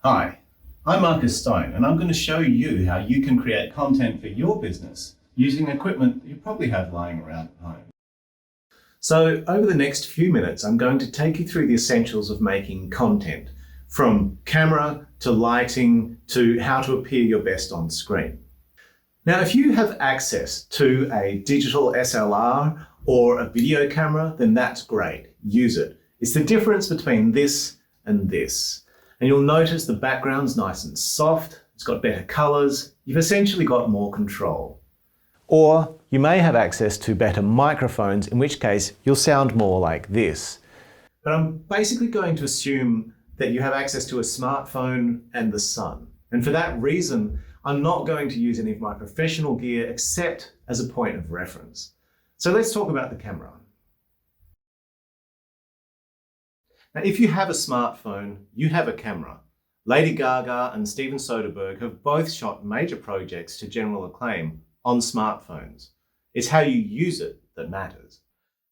Hi, I'm Marcus Stone, and I'm going to show you how you can create content for your business using equipment you probably have lying around at home. So over the next few minutes, I'm going to take you through the essentials of making content, from camera to lighting to how to appear your best on screen. Now, if you have access to a digital SLR or a video camera, then that's great. Use it. It's the difference between this and this. And you'll notice the background's nice and soft, it's got better colors, you've essentially got more control. Or you may have access to better microphones, in which case you'll sound more like this. But I'm basically going to assume that you have access to a smartphone and the sun. And for that reason, I'm not going to use any of my professional gear except as a point of reference. So let's talk about the camera. Now, if you have a smartphone, you have a camera. Lady Gaga and Steven Soderbergh have both shot major projects to general acclaim on smartphones. It's how you use it that matters.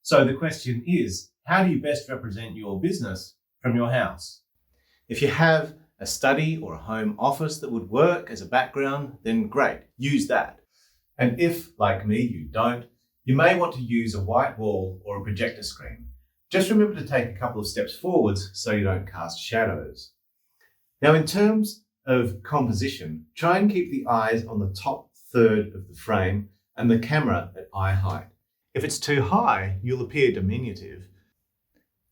So the question is, how do you best represent your business from your house? If you have a study or a home office that would work as a background, then great, use that. And if, like me, you don't, you may want to use a white wall or a projector screen. Just remember to take a couple of steps forwards so you don't cast shadows. Now, in terms of composition, try and keep the eyes on the top third of the frame and the camera at eye height. If it's too high, you'll appear diminutive.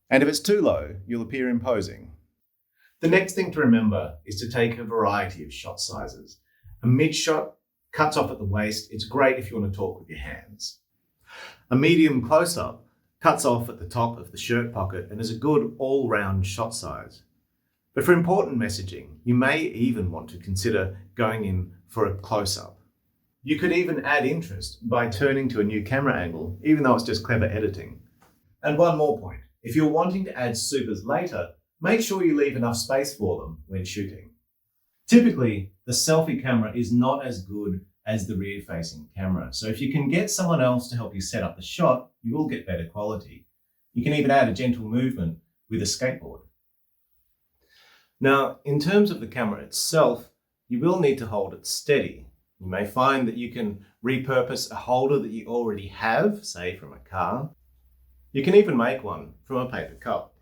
And if it's too low, you'll appear imposing. The next thing to remember is to take a variety of shot sizes. A mid shot cuts off at the waist. It's great if you want to talk with your hands. A medium close-up cuts off at the top of the shirt pocket and is a good all-round shot size. But for important messaging, you may even want to consider going in for a close-up. You could even add interest by turning to a new camera angle, even though it's just clever editing. And one more point, if you're wanting to add supers later, make sure you leave enough space for them when shooting. Typically, the selfie camera is not as good as the rear-facing camera. So if you can get someone else to help you set up the shot, you will get better quality. You can even add a gentle movement with a skateboard. Now, in terms of the camera itself, you will need to hold it steady. You may find that you can repurpose a holder that you already have, say from a car. You can even make one from a paper cup.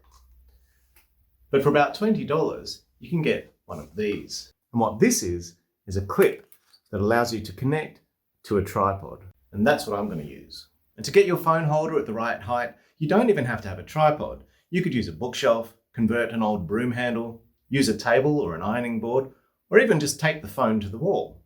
But for about $20, you can get one of these. And what this is a clip that allows you to connect to a tripod. And that's what I'm going to use. And to get your phone holder at the right height, you don't even have to have a tripod. You could use a bookshelf, convert an old broom handle, use a table or an ironing board, or even just take the phone to the wall.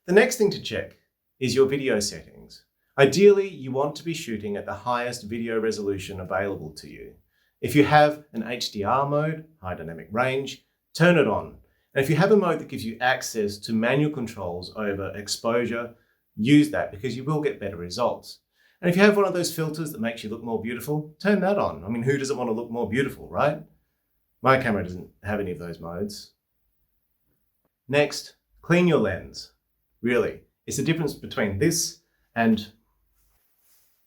The next thing to check is your video settings. Ideally, you want to be shooting at the highest video resolution available to you. If you have an HDR mode, high dynamic range, turn it on. And if you have a mode that gives you access to manual controls over exposure, use that because you will get better results. And if you have one of those filters that makes you look more beautiful, turn that on. I mean, who doesn't want to look more beautiful, right? My camera doesn't have any of those modes. Next, clean your lens. Really, it's the difference between this and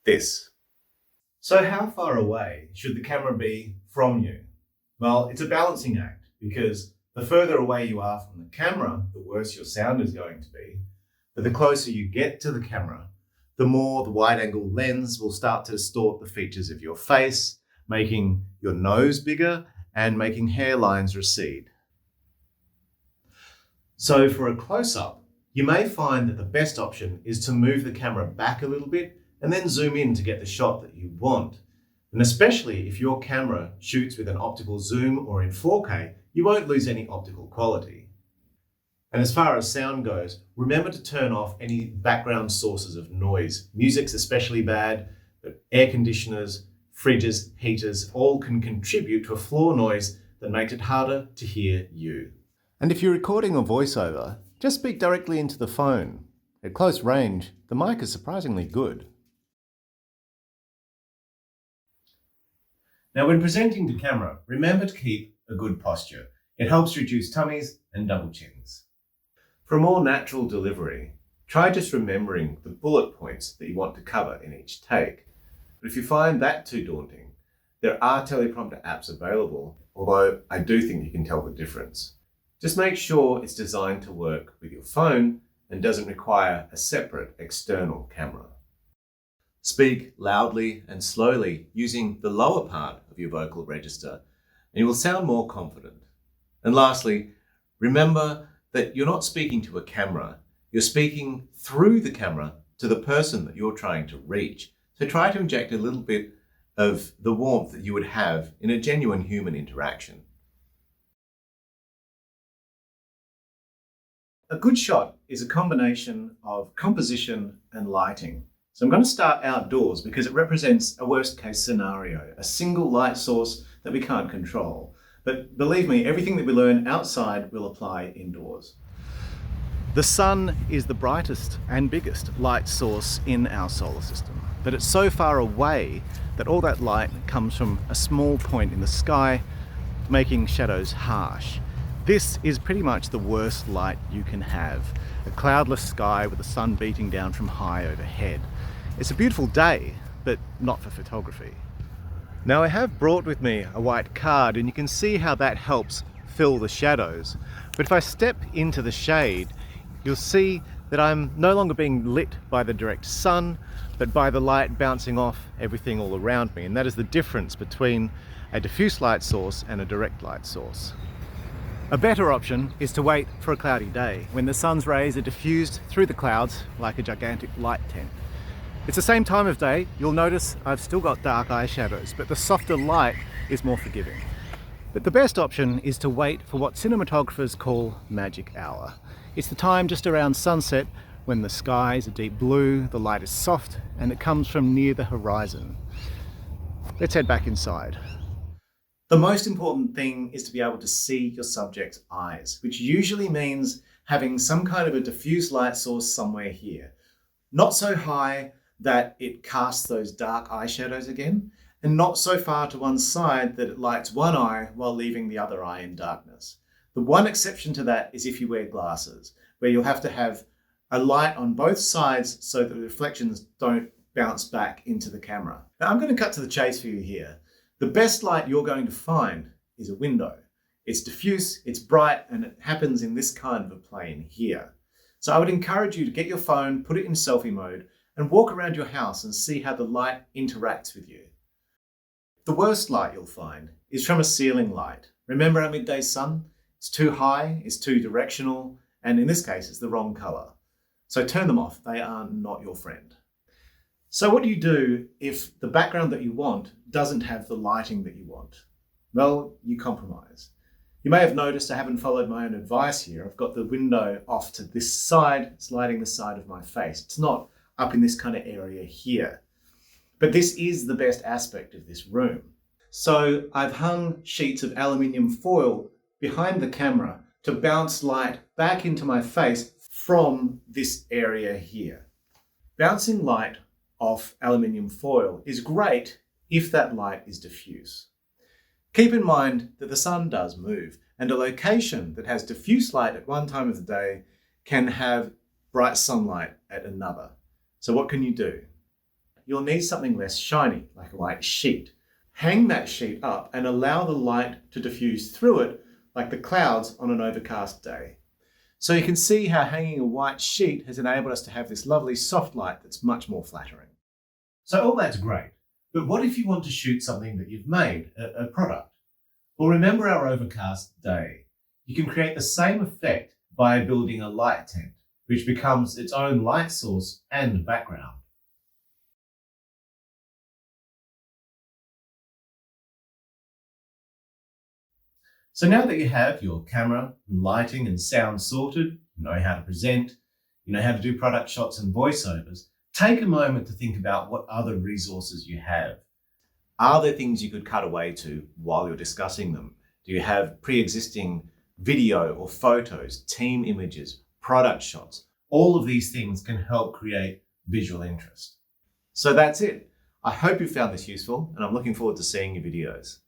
this. So how far away should the camera be from you? Well, it's a balancing act because the further away you are from the camera, the worse your sound is going to be. But the closer you get to the camera, the more the wide-angle lens will start to distort the features of your face, making your nose bigger and making hairlines recede. So for a close-up, you may find that the best option is to move the camera back a little bit and then zoom in to get the shot that you want. And especially if your camera shoots with an optical zoom or in 4K, you won't lose any optical quality. And as far as sound goes, remember to turn off any background sources of noise. Music's especially bad, but air conditioners, fridges, heaters, all can contribute to a floor noise that makes it harder to hear you. And if you're recording a voiceover, just speak directly into the phone. At close range, the mic is surprisingly good. Now, when presenting to camera, remember to keep a good posture. It helps reduce tummies and double chins. For a more natural delivery, try just remembering the bullet points that you want to cover in each take. But if you find that too daunting, there are teleprompter apps available, although I do think you can tell the difference. Just make sure it's designed to work with your phone and doesn't require a separate external camera. Speak loudly and slowly using the lower part of your vocal register, and you will sound more confident. And lastly, remember that you're not speaking to a camera, you're speaking through the camera to the person that you're trying to reach. So try to inject a little bit of the warmth that you would have in a genuine human interaction. A good shot is a combination of composition and lighting. So I'm going to start outdoors because it represents a worst case scenario, a single light source that we can't control. But believe me, everything that we learn outside will apply indoors. The sun is the brightest and biggest light source in our solar system, but it's so far away that all that light comes from a small point in the sky, making shadows harsh. This is pretty much the worst light you can have. A cloudless sky with the sun beating down from high overhead. It's a beautiful day, but not for photography. Now I have brought with me a white card and you can see how that helps fill the shadows. But if I step into the shade, you'll see that I'm no longer being lit by the direct sun, but by the light bouncing off everything all around me. And that is the difference between a diffuse light source and a direct light source. A better option is to wait for a cloudy day when the sun's rays are diffused through the clouds like a gigantic light tent. It's the same time of day. You'll notice I've still got dark eye shadows, but the softer light is more forgiving. But the best option is to wait for what cinematographers call magic hour. It's the time just around sunset when the sky is a deep blue, the light is soft, and it comes from near the horizon. Let's head back inside. The most important thing is to be able to see your subject's eyes, which usually means having some kind of a diffuse light source somewhere here. Not so high that it casts those dark eye shadows again, and not so far to one side that it lights one eye while leaving the other eye in darkness. The one exception to that is if you wear glasses, where you'll have to have a light on both sides so that the reflections don't bounce back into the camera. Now I'm going to cut to the chase for you here. The best light you're going to find is a window. It's diffuse, it's bright, and it happens in this kind of a plane here. So I would encourage you to get your phone, put it in selfie mode, and walk around your house and see how the light interacts with you. The worst light you'll find is from a ceiling light. Remember our midday sun? It's too high, it's too directional, and in this case, it's the wrong color. So turn them off, they are not your friend. So what do you do if the background that you want doesn't have the lighting that you want? Well, you compromise. You may have noticed I haven't followed my own advice here. I've got the window off to this side, it's lighting the side of my face. It's not up in this kind of area here. But this is the best aspect of this room. So I've hung sheets of aluminium foil behind the camera to bounce light back into my face from this area here. Bouncing light off aluminium foil is great if that light is diffuse. Keep in mind that the sun does move, and a location that has diffuse light at one time of the day can have bright sunlight at another. So what can you do? You'll need something less shiny, like a white sheet. Hang that sheet up and allow the light to diffuse through it like the clouds on an overcast day. So you can see how hanging a white sheet has enabled us to have this lovely soft light that's much more flattering. So all that's great, but what if you want to shoot something that you've made, a product? Well, remember our overcast day. You can create the same effect by building a light tent, which becomes its own light source and background. So now that you have your camera and lighting and sound sorted, you know how to present, you know how to do product shots and voiceovers, take a moment to think about what other resources you have. Are there things you could cut away to while you're discussing them? Do you have pre-existing video or photos, team images, product shots? All of these things can help create visual interest. So that's it. I hope you found this useful, and I'm looking forward to seeing your videos.